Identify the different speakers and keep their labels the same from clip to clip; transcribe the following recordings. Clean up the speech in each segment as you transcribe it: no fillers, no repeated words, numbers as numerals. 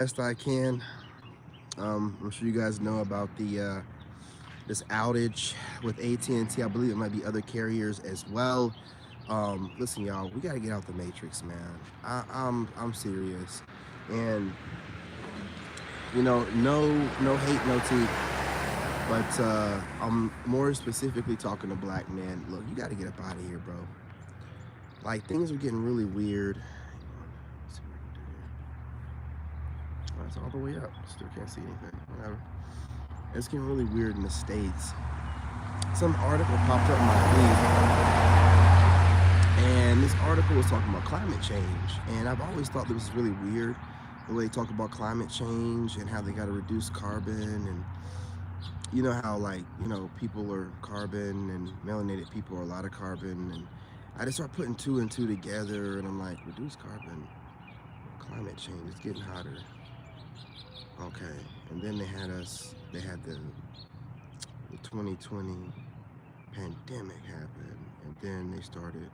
Speaker 1: best I can. I'm sure you guys know about the this outage with AT&T. I believe it might be other carriers as well. Listen, y'all, we gotta get out the matrix, man. I'm serious, and no hate, no tea. But I'm more specifically talking to black men. Look, you gotta get up out of here, bro. Like things are getting really weird. It's all the way up. Still can't see anything. Whatever. It's getting really weird in the States. Some article popped up in my feed, and this article was talking about climate change. And I've always thought this was really weird, the way they talk about climate change and how they got to reduce carbon. And you know how, like, people are carbon and melanated people are a lot of carbon. And I just start putting two and two together, and I'm like, reduce carbon, climate change, it's getting hotter. Okay, and then they had the 2020 pandemic happen, and then they started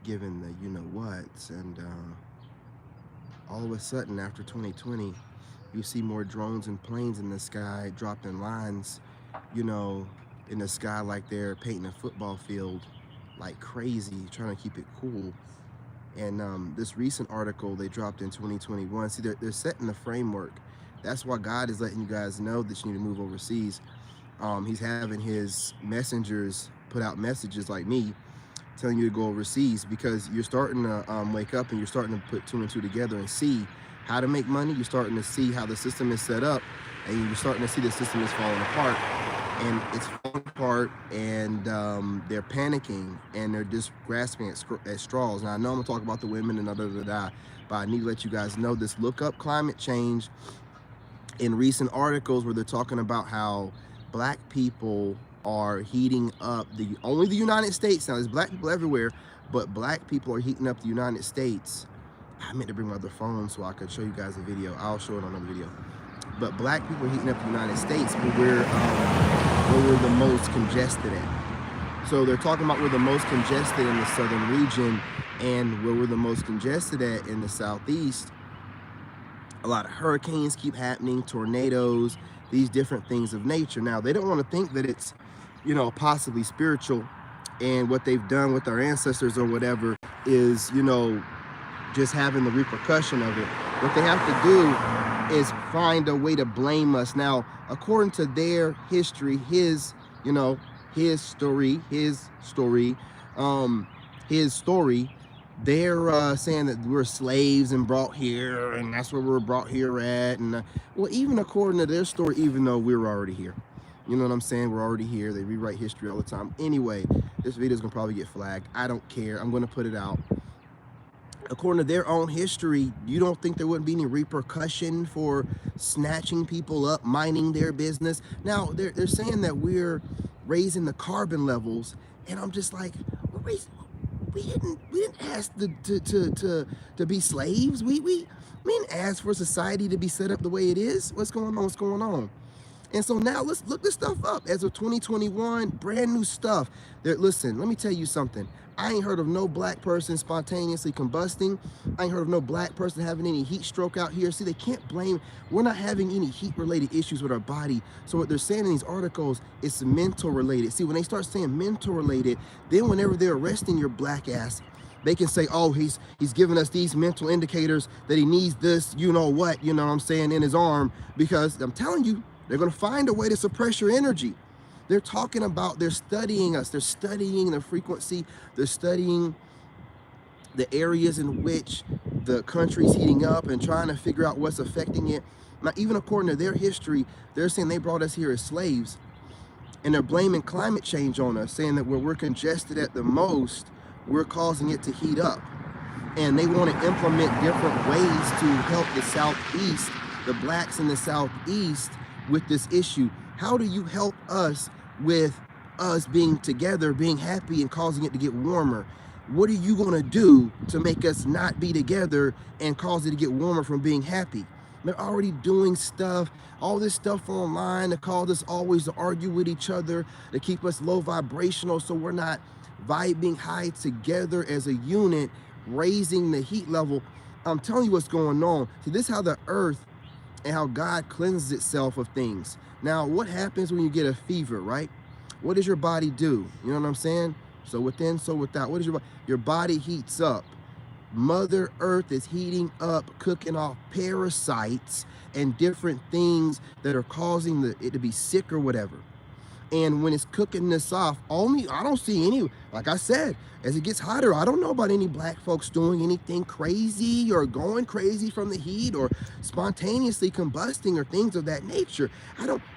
Speaker 1: giving the you-know-whats, and all of a sudden after 2020, you see more drones and planes in the sky dropping lines, in the sky like they're painting a football field like crazy, trying to keep it cool. And this recent article they dropped in 2021, see, they're setting the framework. That's why God is letting you guys know that you need to move overseas. He's having his messengers put out messages like me telling you to go overseas, because you're starting to wake up and you're starting to put two and two together and see how to make money. You're starting to see how the system is set up, and you're starting to see the system is falling apart. And it's falling apart, and they're panicking, and they're just grasping at straws. Now, I know I'm going to talk about the women and but I need to let you guys know this. Look up climate change in recent articles where they're talking about how black people are heating up only the United States. Now, there's black people everywhere, but black people are heating up the United States. I meant to bring my other phone so I could show you guys a video. I'll show it on another video. But black people are heating up the United States, but where we're the most congested at. So they're talking about we're the most congested in the southern region, and where we're the most congested at in the southeast. A lot of hurricanes keep happening, tornadoes, these different things of nature. Now, they don't want to think that it's, possibly spiritual, and what they've done with our ancestors or whatever is, just having the repercussion of it. What they have to do is find a way to blame us. Now, according to their history, his story, they're saying that we're slaves and brought here, and that's where we're brought here at. And well, even according to their story, even though we're already here, you know what I'm saying? We're already here. They rewrite history all the time. Anyway, this video is gonna probably get flagged. I don't care. I'm gonna put it out. According to their own history, you don't think there wouldn't be any repercussion for snatching people up, minding their business? Now, they're saying that we're raising the carbon levels, and I'm just like, we didn't ask to be slaves. We didn't ask for society to be set up the way it is. What's going on? What's going on? And so now let's look this stuff up. As of 2021, brand new stuff. Listen, let me tell you something. I ain't heard of no black person spontaneously combusting. I ain't heard of no black person having any heat stroke out here. See, they can't blame, we're not having any heat related issues with our body. So what they're saying in these articles is mental related. See, when they start saying mental related, then whenever they're arresting your black ass, they can say, oh, he's giving us these mental indicators that he needs this, in his arm, because I'm telling you, they're going to find a way to suppress your energy. They're talking about, they're studying us. They're studying the frequency. They're studying the areas in which the country's heating up and trying to figure out what's affecting it. Now, even according to their history, they're saying they brought us here as slaves. And they're blaming climate change on us, saying that where we're congested at the most, we're causing it to heat up. And they want to implement different ways to help the Southeast, the blacks in the Southeast, with this issue. How do you help us with us being together, being happy, and causing it to get warmer? What are you going to do to make us not be together and cause it to get warmer from being happy? They're already doing stuff, all this stuff online that cause us always to argue with each other, to keep us low vibrational so we're not vibing high together as a unit, raising the heat level. I'm telling you what's going on. See, this is how the earth and how God cleanses itself of things. Now, what happens when you get a fever, right? What does your body do? You know what I'm saying? So within, so without. What is your body heats up. Mother Earth is heating up, cooking off parasites and different things that are causing it to be sick or whatever. And when it's cooking this off, I don't see any, like I said, as it gets hotter, I don't know about any black folks doing anything crazy or going crazy from the heat or spontaneously combusting or things of that nature.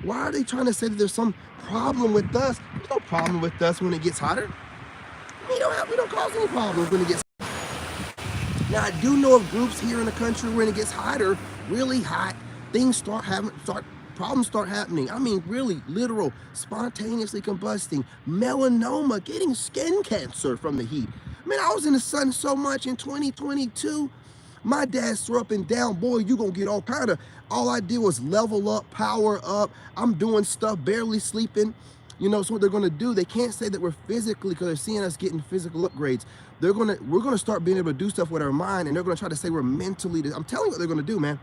Speaker 1: Why are they trying to say that there's some problem with us? There's no problem with us when it gets hotter. We don't cause any problems when it gets hotter. Now, I do know of groups here in the country when it gets hotter, really hot, problems start happening. I mean, really, literal, spontaneously combusting, melanoma, getting skin cancer from the heat. Man, I was in the sun so much in 2022. My dad threw up and down, boy, you gonna get all I did was level up, power up. I'm doing stuff, barely sleeping. You know, so what they're gonna do, they can't say that we're physically, because they're seeing us getting physical upgrades. We're gonna start being able to do stuff with our mind, and they're gonna try to say we're mentally, I'm telling you what they're gonna do, man.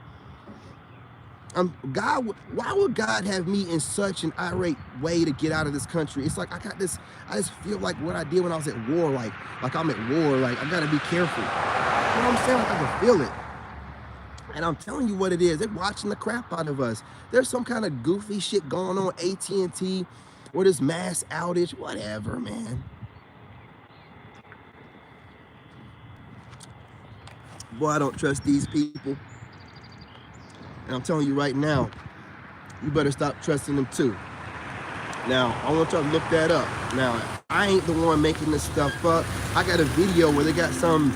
Speaker 1: God, why would God have me in such an irate way to get out of this country? It's like I just feel like what I did when I was at war, like I'm at war, like I gotta be careful. You know what I'm saying? Like I can feel it. And I'm telling you what it is. They're watching the crap out of us. There's some kind of goofy shit going on AT&T or this mass outage, whatever, man. Boy, I don't trust these people. And I'm telling you right now, you better stop trusting them too. Now, I want y'all to look that up. Now, I ain't the one making this stuff up. I got a video where they got some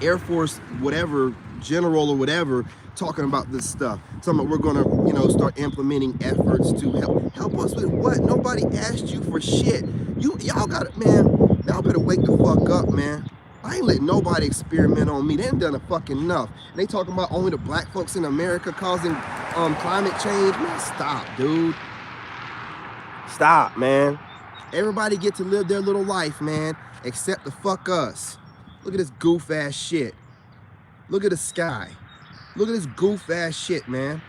Speaker 1: Air Force, whatever, general or whatever, talking about this stuff. Talking about we're gonna, start implementing efforts to help us with what? Nobody asked you for shit. Y'all got it, man. Y'all better wake the fuck up, man. I ain't letting nobody experiment on me. They ain't done a fucking enough. And they talking about only the black folks in America causing climate change. Man, stop, dude. Stop, man. Everybody get to live their little life, man, except the fuck us. Look at this goof ass shit. Look at the sky. Look at this goof ass shit, man.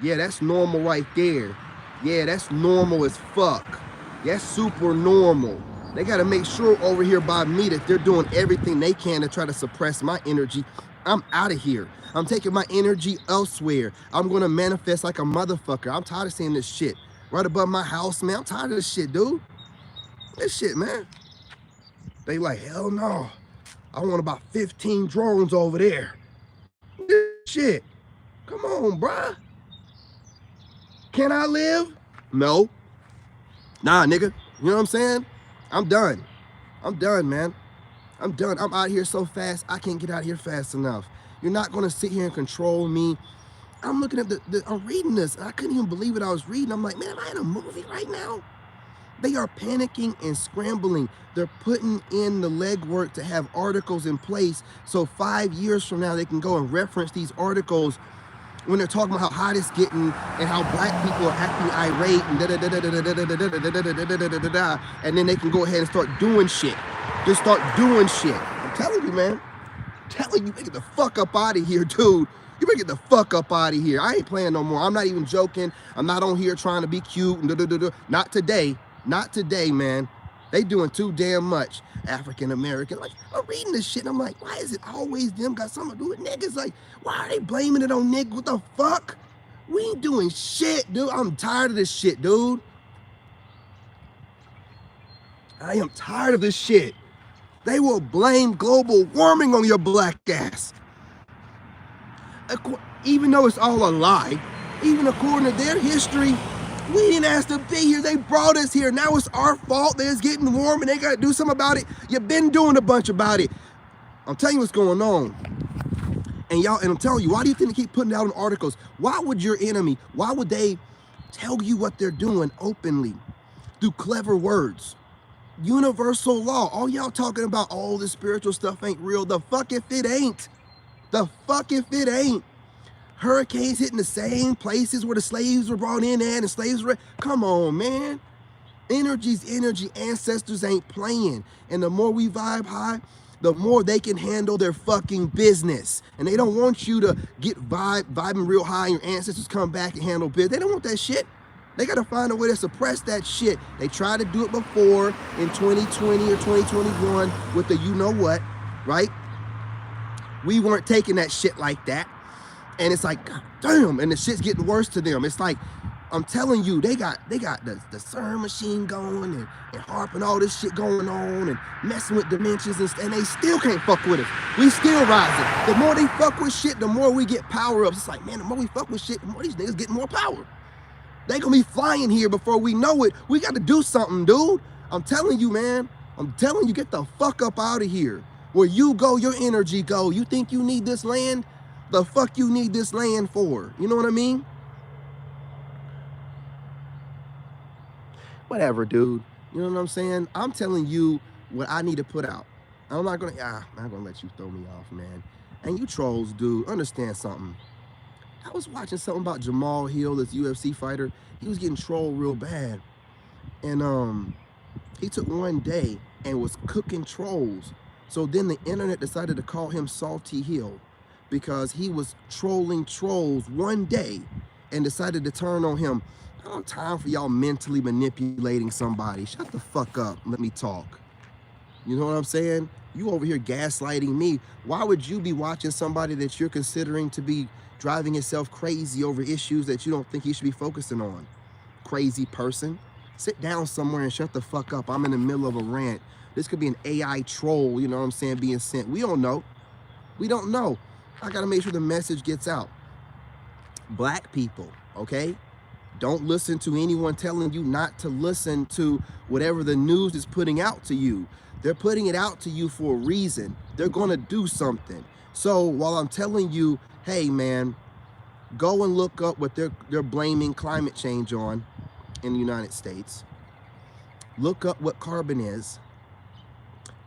Speaker 1: Yeah, that's normal right there. Yeah, that's normal as fuck. That's super normal. They got to make sure over here by me that they're doing everything they can to try to suppress my energy. I'm out of here. I'm taking my energy elsewhere. I'm going to manifest like a motherfucker. I'm tired of seeing this shit right above my house, man. I'm tired of this shit, dude. This shit, man. They like, hell no. I want about 15 drones over there. This shit. Come on, bruh. Can I live? No. Nah, nigga. You know what I'm saying? I'm done. I'm done, man. I'm done. I'm out here so fast, I can't get out here fast enough. You're not going to sit here and control me. I'm looking at I'm reading this, and I couldn't even believe what I was reading. I'm like, man, am I in a movie right now? They are panicking and scrambling. They're putting in the legwork to have articles in place so 5 years from now they can go and reference these articles when they're talking about how hot it's getting and how black people are acting irate and and then they can go ahead and start doing shit. Just start doing shit. I'm telling you, man. I'm telling you, get the fuck up out of here, dude. You better get the fuck up out of here. I ain't playing no more. I'm not even joking. I'm not on here trying to be cute. Not today. Not today, man. They doing too damn much. African American. Like, I'm reading this shit and I'm like, why is it always them got something to do with niggas? Like, why are they blaming it on niggas? What the fuck? We ain't doing shit, dude. I'm tired of this shit, dude. I am tired of this shit. They will blame global warming on your black ass. Even though it's all a lie, even according to their history, we didn't ask to be here. They brought us here. Now it's our fault that it's getting warm and they got to do something about it. You've been doing a bunch about it. I'm telling you what's going on. And I'm telling you, why do you think they keep putting out in articles? Why would your enemy, why would they tell you what they're doing openly through clever words? Universal law. All y'all talking about, all this spiritual stuff ain't real. The fuck if it ain't. The fuck if it ain't. Hurricanes hitting the same places where the slaves were brought in at and slaves were. Come on, man. Energy's energy. Ancestors ain't playing. And the more we vibe high, the more they can handle their fucking business. And they don't want you to get vibing real high and your ancestors come back and handle business. They don't want that shit. They got to find a way to suppress that shit. They tried to do it before in 2020 or 2021 with the you know what, right? We weren't taking that shit like that. And it's like, God damn, and the shit's getting worse to them. It's like, I'm telling you, they got the CERN machine going and harping all this shit going on and messing with dimensions and they still can't fuck with us. We still rising. The more they fuck with shit, the more we get power ups. It's like, man, the more we fuck with shit, the more these niggas get more power. They gonna be flying here before we know it. We got to do something, dude. I'm telling you, man. I'm telling you, get the fuck up out of here. Where you go, your energy go. You think you need this land? The fuck you need this land for? You know what I mean? Whatever, dude. You know what I'm saying? I'm telling you what I need to put out. I'm not gonna let you throw me off, man. And you trolls, dude, understand something. I was watching something about Jamal Hill, this UFC fighter. He was getting trolled real bad. And he took one day and was cooking trolls. So then the internet decided to call him Salty Hill because he was trolling trolls one day and decided to turn on him. I don't have time for y'all mentally manipulating somebody. Shut the fuck up. Let me talk. You know what I'm saying? You over here gaslighting me. Why would you be watching somebody that you're considering to be driving yourself crazy over issues that you don't think you should be focusing on? Crazy person. Sit down somewhere and shut the fuck up. I'm in the middle of a rant. This could be an AI troll, you know what I'm saying, being sent. We don't know. We don't know. I gotta make sure the message gets out. Black people, okay? Don't listen to anyone telling you not to listen to whatever the news is putting out to you. They're putting it out to you for a reason. They're gonna do something. So while I'm telling you, hey man, go and look up what they're blaming climate change on in the United States. Look up what carbon is.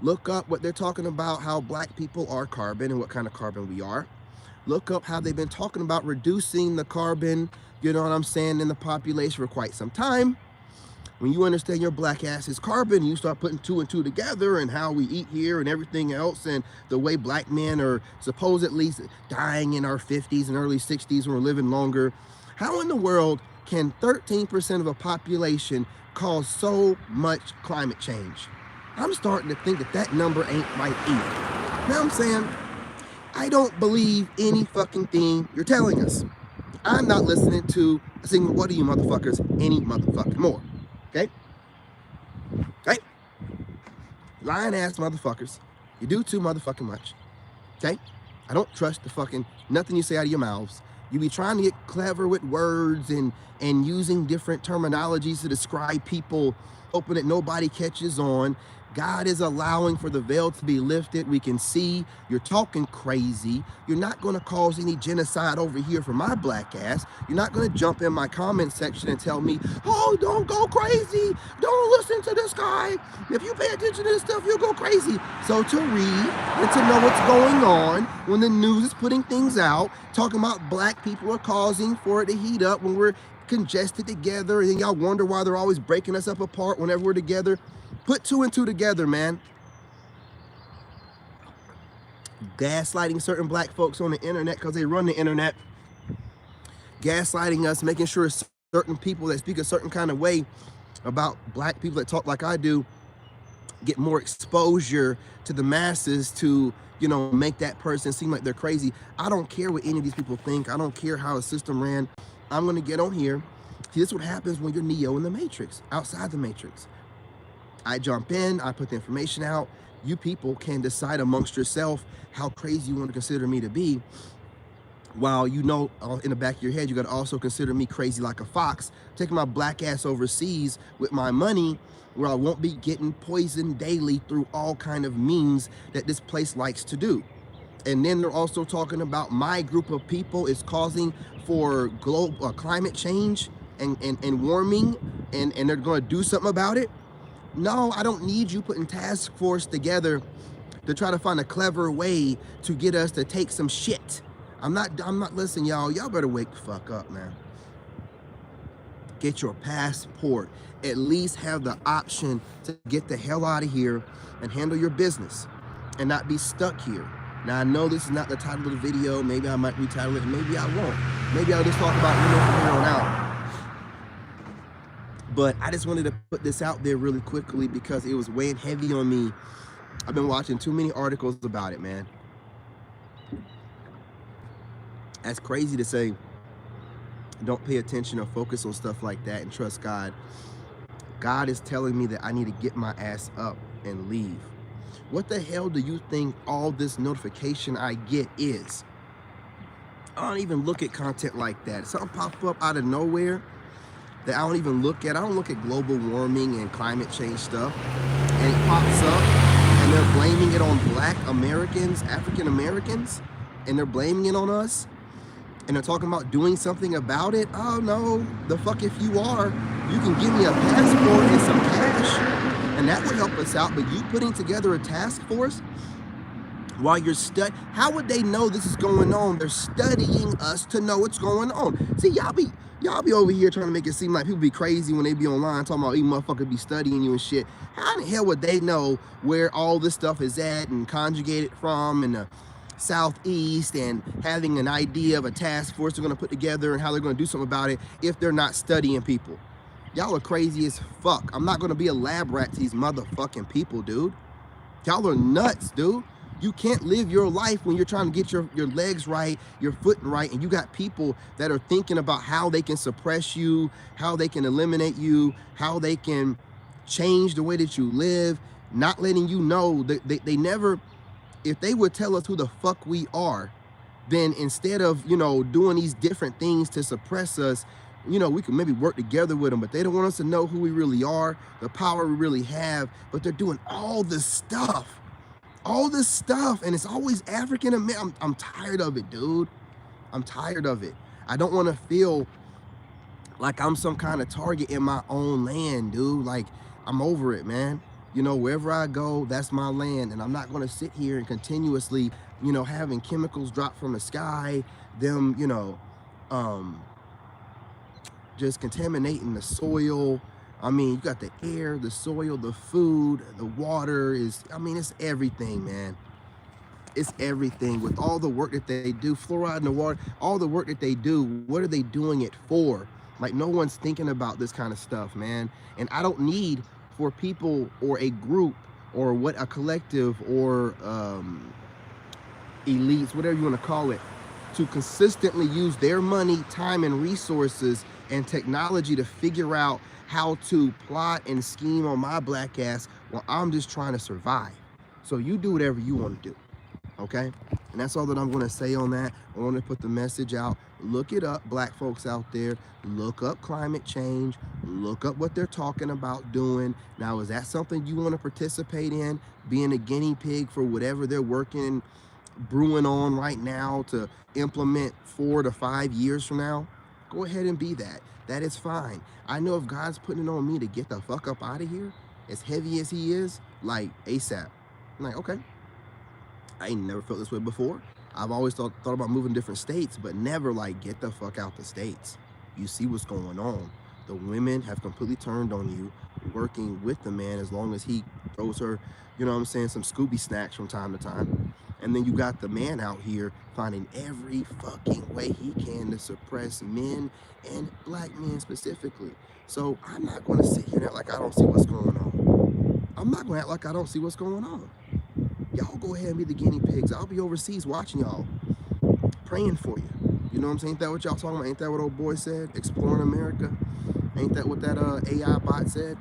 Speaker 1: Look up what they're talking about, how black people are carbon and what kind of carbon we are. Look up how they've been talking about reducing the carbon, you know what I'm saying, in the population for quite some time. When you understand your black ass is carbon, you start putting two and two together and how we eat here and everything else and the way black men are supposedly dying in our 50s and early 60s when we're living longer. How in the world can 13% of a population cause so much climate change? I'm starting to think that number ain't right either. You know what I'm saying? I don't believe any fucking thing you're telling us. I'm not listening to a single one of you motherfuckers any motherfucking more. Okay? Okay? Lying ass motherfuckers. You do too motherfucking much. Okay? I don't trust the fucking nothing you say out of your mouths. You be trying to get clever with words and using different terminologies to describe people, hoping that nobody catches on. God is allowing for the veil to be lifted. We can see you're talking crazy. You're not going to cause any genocide over here for my black ass. You're not going to jump in my comment section and tell me, oh, don't go crazy. Don't listen to this guy. If you pay attention to this stuff, you'll go crazy. So to read and to know what's going on when the news is putting things out, talking about black people are causing for it to heat up when we're congested together, and then y'all wonder why they're always breaking us up apart whenever we're together. Put two and two together, man. Gaslighting certain black folks on the internet because they run the internet. Gaslighting us, making sure certain people that speak a certain kind of way about black people that talk like I do get more exposure to the masses to, you know, make that person seem like they're crazy. I don't care what any of these people think. I don't care how a system ran. I'm going to get on here. See, this is what happens when you're Neo in the Matrix, outside the Matrix. I jump in, I put the information out. You people can decide amongst yourself how crazy you want to consider me to be. While you know in the back of your head, you got to also consider me crazy like a fox, taking my black ass overseas with my money where I won't be getting poisoned daily through all kind of means that this place likes to do. And then they're also talking about my group of people is causing for global climate change and warming, and they're going to do something about it. No, I don't need you putting task force together to try to find a clever way to get us to take some shit. I'm not listening, y'all. Y'all better wake the fuck up, man. Get your passport. At least have the option to get the hell out of here and handle your business. and not be stuck here. Now, I know this is not the title of the video. Maybe I might retitle it, maybe I won't. Maybe I'll just talk about from here on out. But I just wanted to put this out there really quickly because it was weighing heavy on me. I've been watching too many articles about it, man. That's crazy to say. Don't pay attention or focus on stuff like that and trust God. God is telling me that I need to get my ass up and leave. What the hell do you think all this notification I get is? I don't even look at content like that. Something pop up out of nowhere that I don't even look at. I don't look at global warming and climate change stuff. And it pops up and they're blaming it on Black Americans, African Americans, and they're blaming it on us. And they're talking about doing something about it. Oh no, the fuck if you are, you can give me a passport and some cash, and that would help us out. But you putting together a task force while you're how would they know this is going on? They're studying us to know what's going on. See, y'all be over here trying to make it seem like people be crazy when they be online talking about, you motherfucker be studying you and shit. How in the hell would they know where all this stuff is at and conjugated from and Southeast and having an idea of a task force they're going to put together and how they're going to do something about it if they're not studying people? Y'all are crazy as fuck. I'm not going to be a lab rat to these motherfucking people, dude. Y'all are nuts, dude. You can't live your life when you're trying to get your legs right, your foot right, and you got people that are thinking about how they can suppress you, how they can eliminate you, how they can change the way that you live, not letting you know that they never. If they would tell us who the fuck we are, then instead of, doing these different things to suppress us, we could maybe work together with them, but they don't want us to know who we really are, the power we really have, but they're doing all this stuff, and it's always African American. I'm tired of it, dude. I'm tired of it. I don't want to feel like I'm some kind of target in my own land, dude. Like, I'm over it, man. Wherever I go, that's my land. And I'm not going to sit here and continuously, having chemicals drop from the sky, them, just contaminating the soil. I mean, you got the air, the soil, the food, the water it's everything, man. It's everything. With all the work that they do, fluoride in the water, all the work that they do, what are they doing it for? Like, no one's thinking about this kind of stuff, man. And I don't need for people or a group or a collective or elites, whatever you want to call it, to consistently use their money, time, and resources and technology to figure out how to plot and scheme on my black ass while I'm just trying to survive. So you do whatever you want to do, okay? And that's all that I'm going to say on that. I want to put the message out. Look it up, black folks out there. Look up climate change. Look up what they're talking about doing. Now, is that something you want to participate in? Being a guinea pig for whatever they're brewing on right now to implement 4 to 5 years from now? Go ahead and be that. That is fine. I know if God's putting it on me to get the fuck up out of here, as heavy as he is, like ASAP. I'm like, okay. I ain't never felt this way before. I've always thought about moving to different states, but never like get the fuck out the states. You see what's going on. The women have completely turned on you, working with the man as long as he throws her, some Scooby snacks from time to time. And then you got the man out here finding every fucking way he can to suppress men and black men specifically. So I'm not going to sit here and act like I don't see what's going on. I'm not going to act like I don't see what's going on. Y'all go ahead and be the guinea pigs. I'll be overseas watching y'all, praying for you. You know what I'm saying? Ain't that what y'all talking about? Ain't that what old boy said? Exploring America? Ain't that what that AI bot said?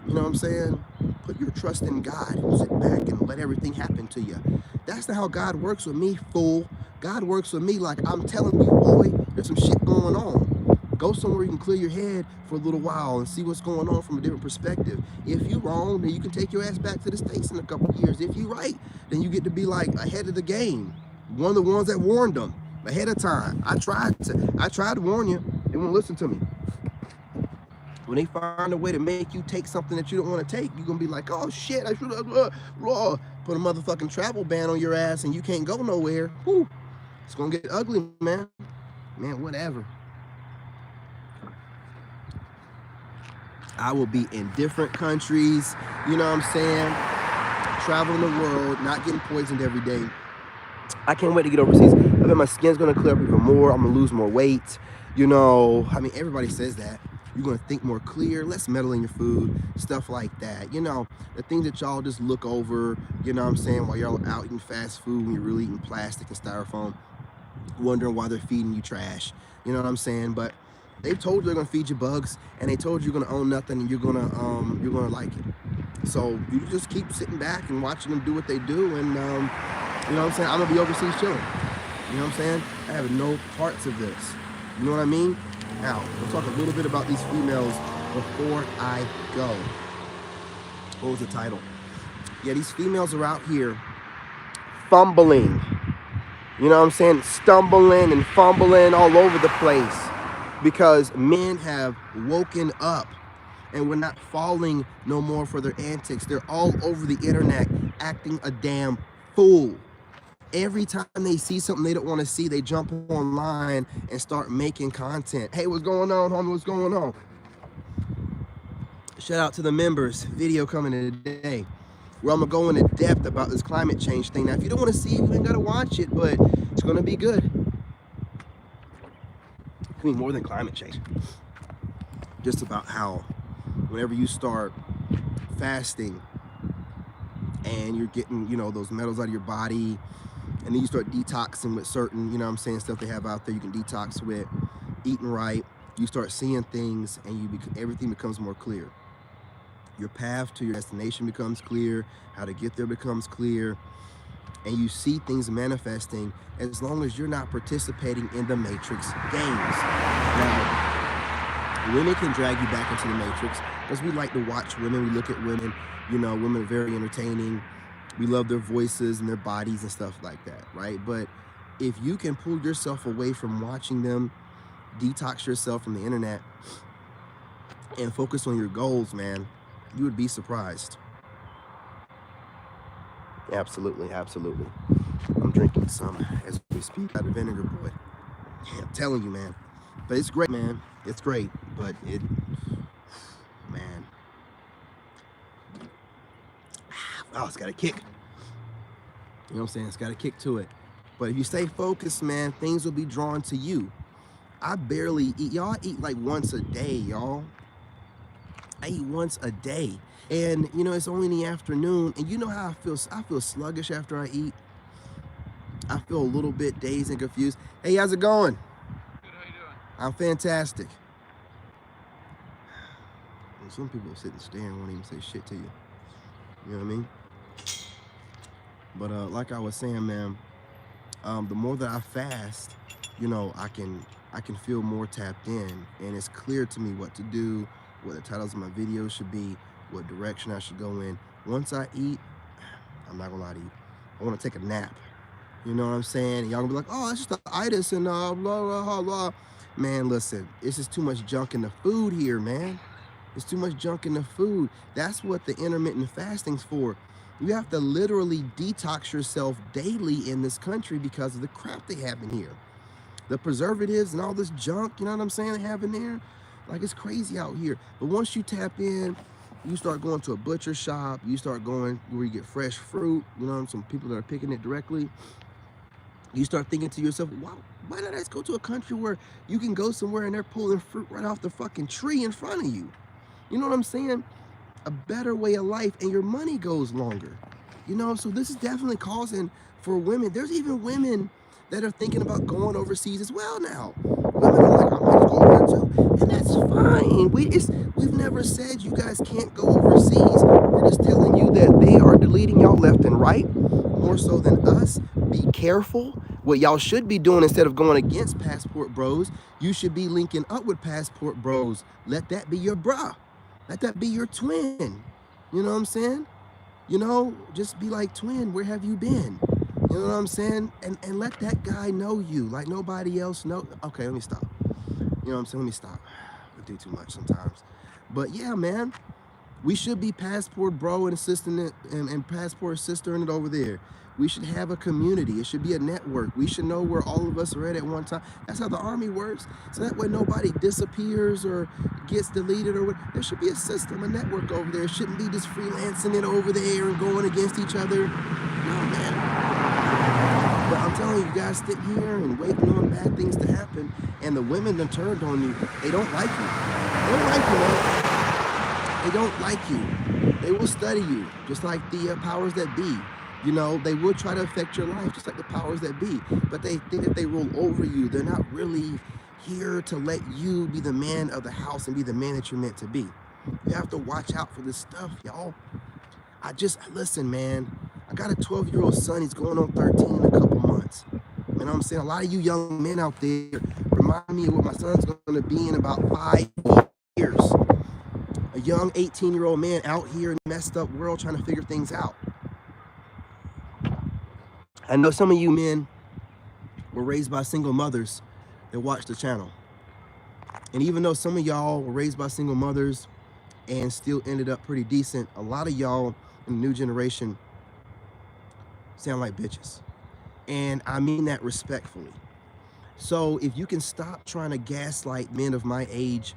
Speaker 1: You know what I'm saying? Put your trust in God and sit back and let everything happen to you. That's not how God works with me, fool. God works with me like, I'm telling you, boy, there's some shit going on. Go somewhere you can clear your head for a little while and see what's going on from a different perspective. If you're wrong, then you can take your ass back to the States in a couple of years. If you're right, then you get to be like ahead of the game. One of the ones that warned them ahead of time. I tried to warn you. They won't listen to me. When they find a way to make you take something that you don't want to take, you're going to be like, oh shit, I should have put a motherfucking travel ban on your ass and you can't go nowhere. Whew. It's going to get ugly, man. Man, whatever. I will be in different countries, you know what I'm saying? traveling the world, not getting poisoned every day. I can't wait to get overseas. I bet my skin's gonna clear up even more. I'm gonna lose more weight. You know, I mean, everybody says that. You're gonna think more clear, less metal in your food, stuff like that. You know, the things that y'all just look over, you know what I'm saying, while y'all out eating fast food when you're really eating plastic and styrofoam, wondering why they're feeding you trash. You know what I'm saying? But they've told you they're gonna feed you bugs, and they told you you're gonna own nothing and you're gonna like it. So you just keep sitting back and watching them do what they do, and you know what I'm saying? I'm gonna be overseas chilling. You know what I'm saying? I have no parts of this. You know what I mean? Now, we'll talk a little bit about these females before I go. What was the title? Yeah, these females are out here fumbling. You know what I'm saying? Stumbling and fumbling all over the place because men have woken up and we're not falling no more for their antics. They're all over the internet acting a damn fool. Every time they see something they don't want to see, they jump online and start making content. Hey, what's going on, homie? What's going on? Shout out to the members. Video coming today where I'm going to go into depth about this climate change thing. Now, if you don't want to see it, you ain't got to watch it, but it's going to be good. I mean, more than climate change. Just about how whenever you start fasting and you're getting, you know, those metals out of your body, and then you start detoxing with certain, you know what I'm saying, stuff they have out there you can detox with, eating right, you start seeing things and everything becomes more clear. Your path to your destination becomes clear, how to get there becomes clear, and you see things manifesting as long as you're not participating in the Matrix games. Now, women can drag you back into the Matrix because we like to watch women, we look at women, you know, women are very entertaining. We love their voices and their bodies and stuff like that, right? But if you can pull yourself away from watching them, detox yourself from the internet, and focus on your goals, man, you would be surprised. Absolutely, absolutely. I'm drinking some as we speak out of Vinegar Boy. Yeah, I'm telling you, man. But it's great, man. It's great, but man. Oh, it's got a kick. You know what I'm saying? It's got a kick to it. But if you stay focused, man, things will be drawn to you. I barely eat. Y'all eat like once a day, y'all. I eat once a day. And, you know, it's only in the afternoon. And you know how I feel? I feel sluggish after I eat. I feel a little bit dazed and confused. Hey, how's it going?
Speaker 2: Good, how you doing?
Speaker 1: I'm fantastic. And some people sit and stare and won't even say shit to you. You know what I mean? But like I was saying, man, the more that I fast, you know, I can feel more tapped in, and it's clear to me what to do, what the titles of my videos should be, what direction I should go in. Once I eat, I'm not gonna lie to you, I want to take a nap. You know what I'm saying? And y'all gonna be like, oh, it's just the itis and blah blah blah. Man, listen, it's just too much junk in the food here, man. It's too much junk in the food. That's what the intermittent fasting's for. You have to literally detox yourself daily in this country because of the crap they have in here. The preservatives and all this junk, you know what I'm saying, they have in there? Like, it's crazy out here. But once you tap in, you start going to a butcher shop, you start going where you get fresh fruit, you know, some people that are picking it directly. You start thinking to yourself, why not I just go to a country where you can go somewhere and they're pulling fruit right off the fucking tree in front of you? You know what I'm saying? A better way of life, and your money goes longer. You know, so this is definitely causing for women. There's even women that are thinking about going overseas as well now. Women are like, I might go over there too. And that's fine. We've never said you guys can't go overseas. We're just telling you that they are deleting y'all left and right, more so than us. Be careful. What y'all should be doing instead of going against passport bros, you should be linking up with passport bros. Let that be your bruh. Let that be your twin. You know what I'm saying? You know, just be like, twin, where have you been? You know what I'm saying? And let that guy know you like nobody else know. Okay, let me stop. You know what I'm saying? Let me stop. I do too much sometimes. But yeah, man, We should be passport bro and sister and passport sister in it over there. We should have a community. It should be a network. We should know where all of us are at one time. That's how the Army works. So that way nobody disappears or gets deleted or what. There should be a system, a network over there. It shouldn't be just freelancing it over there and going against each other. No, man. But I'm telling you, you guys sit here and waiting on bad things to happen, and the women done turned on you. They don't like you. They don't like you, man. They don't like you. They will study you, just like the powers that be. You know, they will try to affect your life, just like the powers that be. But they think that they rule over you. They're not really here to let you be the man of the house and be the man that you're meant to be. You have to watch out for this stuff, y'all. Listen, man. I got a 12-year-old son. He's going on 13 in a couple months. You know what I'm saying? A lot of you young men out there remind me of what my son's going to be in about 5 years. A young 18-year-old man out here in a messed up world trying to figure things out. I know some of you men were raised by single mothers that watch the channel. And even though some of y'all were raised by single mothers and still ended up pretty decent, a lot of y'all in the new generation sound like bitches. And I mean that respectfully. So if you can stop trying to gaslight men of my age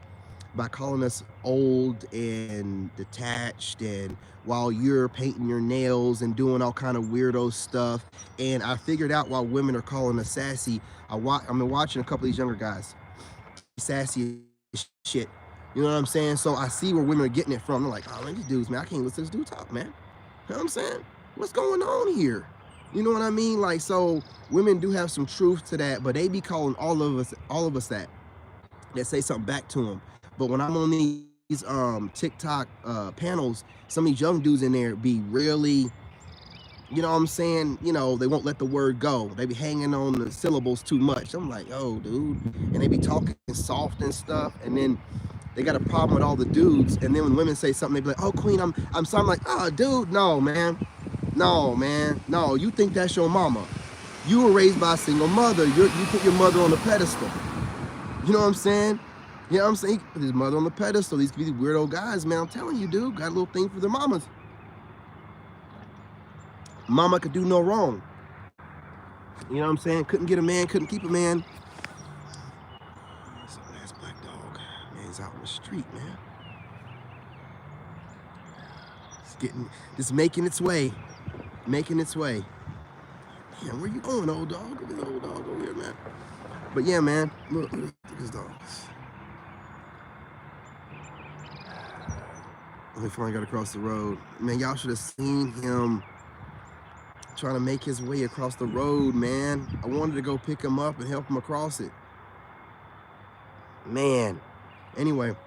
Speaker 1: by calling us old and detached, and while you're painting your nails and doing all kind of weirdo stuff. And I figured out why women are calling us sassy. I've been watching a couple of these younger guys, sassy as shit. You know what I'm saying? So I see where women are getting it from. They're like, oh, man, these dudes, man, I can't listen to this dude talk, man. You know what I'm saying? What's going on here? You know what I mean? Like, so women do have some truth to that, but they be calling all of us that say something back to them. But when I'm on these TikTok panels, some of these young dudes in there be really, you know what I'm saying? You know, they won't let the word go. They be hanging on the syllables too much. I'm like, oh, dude. And they be talking soft and stuff. And then they got a problem with all the dudes. And then when women say something, they be like, oh, queen, I'm sorry. I'm like, oh, dude, no, man. No, man. No, you think that's your mama. You were raised by a single mother. You put your mother on the pedestal. You know what I'm saying? You know what I'm saying? Put his mother on the pedestal. These weirdo guys, man. I'm telling you, dude, got a little thing for their mamas. Mama could do no wrong. You know what I'm saying? Couldn't get a man, couldn't keep a man. That's a last black dog. Man, he's out on the street, man. It's making its way. Making its way. Man, where you going, old dog? Look at this old dog over here, man. But yeah, man, look at this dog. He finally got across the road. Man, y'all should have seen him trying to make his way across the road, man. I wanted to go pick him up and help him across it. Man. Anyway, I'm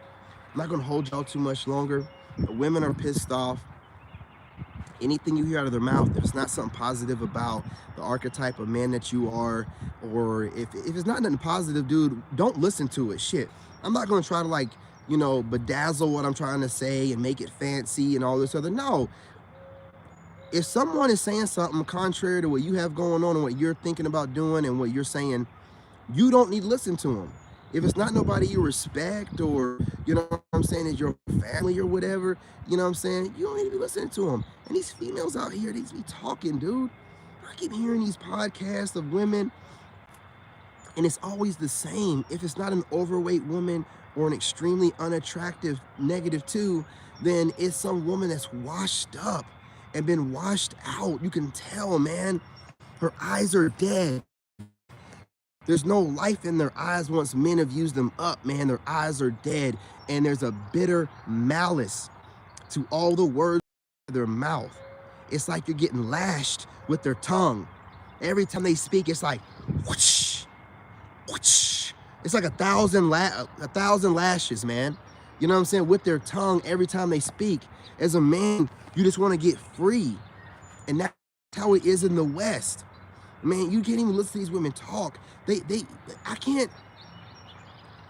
Speaker 1: not going to hold y'all too much longer. The women are pissed off. Anything you hear out of their mouth, if it's not something positive about the archetype of man that you are, or if it's not nothing positive, dude, don't listen to it. Shit. I'm not going to try to, like, you know, bedazzle what I'm trying to say and make it fancy and all this other. No. If someone is saying something contrary to what you have going on and what you're thinking about doing and what you're saying, you don't need to listen to them. If it's not nobody you respect, or, you know what I'm saying, is your family or whatever, you know what I'm saying, you don't need to be listening to them. And these females out here, they be talking, dude. I keep hearing these podcasts of women, and it's always the same. If it's not an overweight woman or an extremely unattractive -2, then it's some woman that's washed up and been washed out. You can tell, man. Her eyes are dead. There's no life in their eyes once men have used them up, man. Their eyes are dead. And there's a bitter malice to all the words in their mouth. It's like you're getting lashed with their tongue. Every time they speak, it's like, whoosh, whoosh. It's like a thousand lashes, man. You know what I'm saying? With their tongue every time they speak. As a man, you just want to get free. And that's how it is in the West. Man, you can't even listen to these women talk. I can't,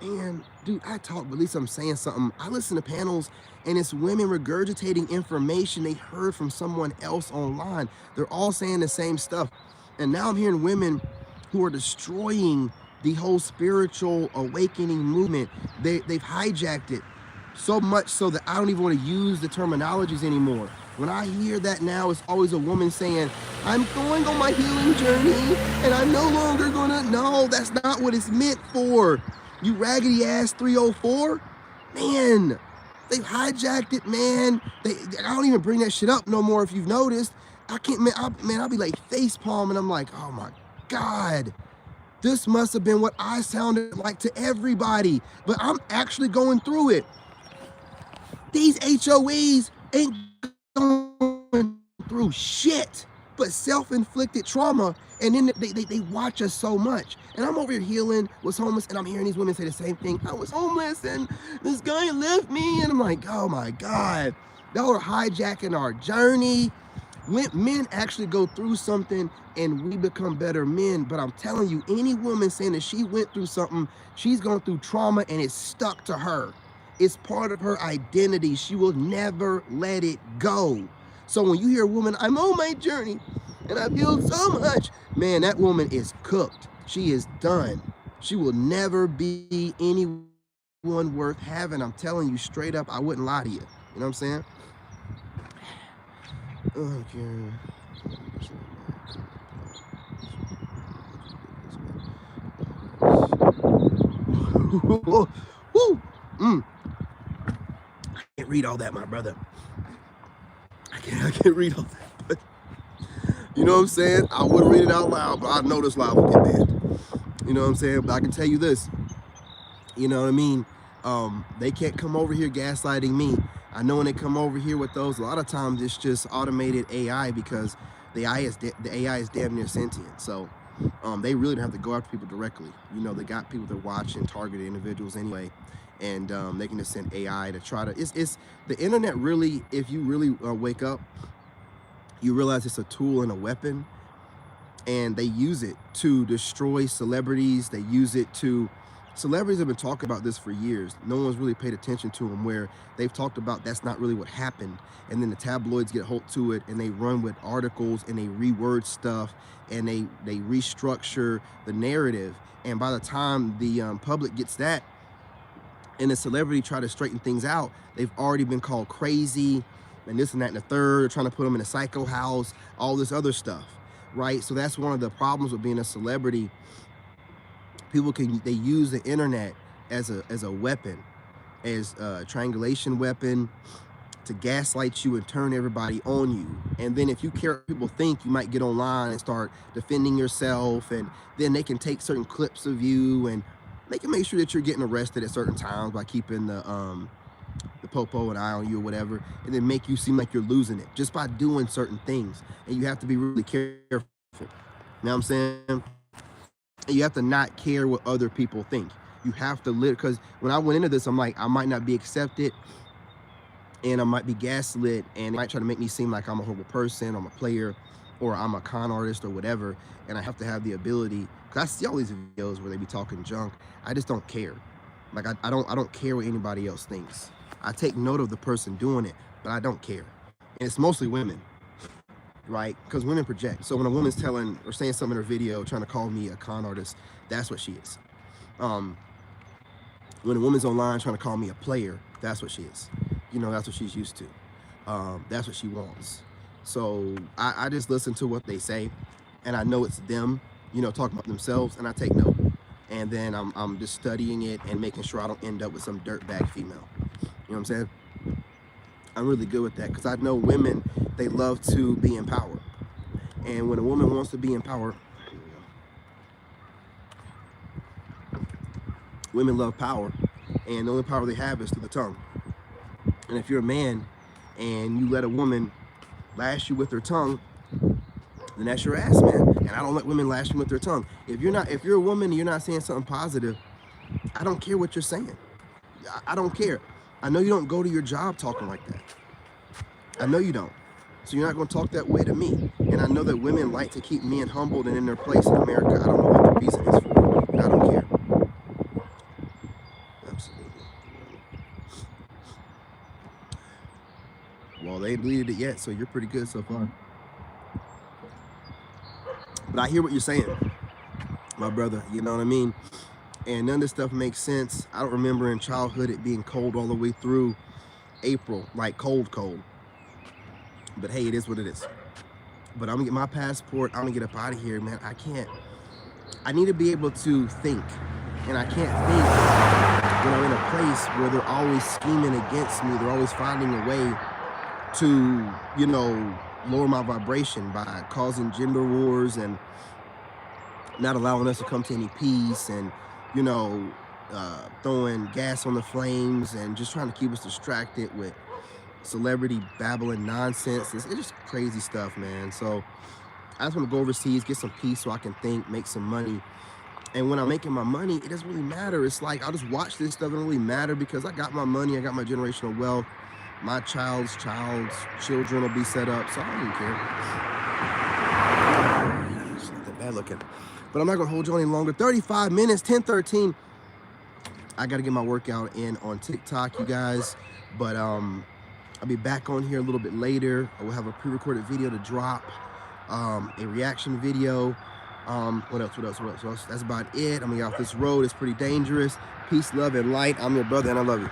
Speaker 1: man, dude, I talk, but at least I'm saying something. I listen to panels, and it's women regurgitating information they heard from someone else online. They're all saying the same stuff. And now I'm hearing women who are destroying the whole spiritual awakening movement. They've hijacked it. So much so that I don't even want to use the terminologies anymore. When I hear that now, it's always a woman saying, I'm going on my healing journey and I'm no longer gonna. No, that's not what it's meant for. You raggedy ass 304. Man, they've hijacked it, man. I don't even bring that shit up no more if you've noticed. I can't, man, I'll be like face palming. I'm like, oh my God. This must have been what I sounded like to everybody, but I'm actually going through it. These HOAs ain't going through shit but self-inflicted trauma, and then they watch us so much. And I'm over here healing, was homeless, and I'm hearing these women say the same thing. I was homeless and this guy left me, and I'm like, oh my God, y'all are hijacking our journey. When men actually go through something and we become better men, but I'm telling you, any woman saying that she went through something, she's gone through trauma and it's stuck to her. It's part of her identity. She will never let it go. So when you hear a woman, I'm on my journey and I've healed so much, man, that woman is cooked. She is done. She will never be anyone worth having. I'm telling you straight up, I wouldn't lie to you. You know what I'm saying? Okay. Woo. I can't read all that, my brother. I can't read all that. But you know what I'm saying? I wouldn't read it out loud, but I know this live will get banned. You know what I'm saying? But I can tell you this. You know what I mean? They can't come over here gaslighting me. I know when they come over here with those, a lot of times it's just automated AI because the AI is damn near sentient. So they really don't have to go after people directly. You know, they got people that watch and target individuals anyway, and they can just send AI to try to. It's the internet really. If you really wake up, you realize it's a tool and a weapon, and they use it to destroy celebrities. They use it to. Celebrities have been talking about this for years. No one's really paid attention to them, where they've talked about that's not really what happened. And then the tabloids get hold to it and they run with articles and they reword stuff and they restructure the narrative. And by the time the public gets that and the celebrity try to straighten things out, they've already been called crazy and this and that and the third. They're trying to put them in a psycho house, all this other stuff, right? So that's one of the problems with being a celebrity. People they use the internet as a weapon, as a triangulation weapon to gaslight you and turn everybody on you. And then if you care what people think, you might get online and start defending yourself, and then they can take certain clips of you and they can make sure that you're getting arrested at certain times by keeping the popo an eye on you or whatever, and then make you seem like you're losing it just by doing certain things. And you have to be really careful. You know what I'm saying? You have to not care what other people think. You have to live, because when I went into this, I'm like, I might not be accepted and I might be gaslit and it might try to make me seem like I'm a horrible person, I'm a player, or I'm a con artist or whatever. And I have to have the ability, because I see all these videos where they be talking junk. I just don't care. Like I don't care what anybody else thinks. I take note of the person doing it, but I don't care. And it's mostly women, right? Because women project. So when a woman's telling or saying something in her video, trying to call me a con artist, that's what she is. When a woman's online trying to call me a player, that's what she is. You know, that's what she's used to. That's what she wants. So I just listen to what they say, and I know it's them, you know, talking about themselves, and I take note. And then I'm just studying it and making sure I don't end up with some dirtbag female. You know what I'm saying? I'm really good with that, because I know women, they love to be in power. And when a woman wants to be in power, women love power, and the only power they have is through the tongue. And if you're a man and you let a woman lash you with her tongue, then that's your ass, man. And I don't let women lash me with their tongue. If you're a woman and you're not saying something positive, I don't care what you're saying. I don't care. I know you don't go to your job talking like that. I know you don't. So you're not going to talk that way to me. And I know that women like to keep men humbled and in their place in America. I don't know what the reason is for it, and I don't care. Absolutely. Well, they ain't deleted it yet, so you're pretty good so far. But I hear what you're saying, my brother. You know what I mean? and none of this stuff makes sense. I don't remember in childhood it being cold all the way through April, like cold. But hey, it is what it is. But I'm gonna get my passport. I'm gonna get up out of here, man. I need to be able to think, and I can't think when I'm in a place where they're always scheming against me. They're always finding a way to, you know, lower my vibration by causing gender wars and not allowing us to come to any peace, and, you know, throwing gas on the flames and just trying to keep us distracted with celebrity babbling nonsense. It's just crazy stuff, man. So I just want to go overseas, get some peace so I can think, make some money. And when I'm making my money, it doesn't really matter. It's like I'll just watch this stuff. It doesn't really matter because I got my money, I got my generational wealth. My child's children will be set up, so I don't even care. It's not that bad looking. But I'm not gonna hold you any longer. 35 minutes, 10:13. I gotta get my workout in on TikTok, you guys. But I'll be back on here a little bit later. I will have a pre-recorded video to drop, a reaction video. What else? That's about it. I'm gonna get off this road. It's pretty dangerous. Peace, love, and light. I'm your brother, and I love you.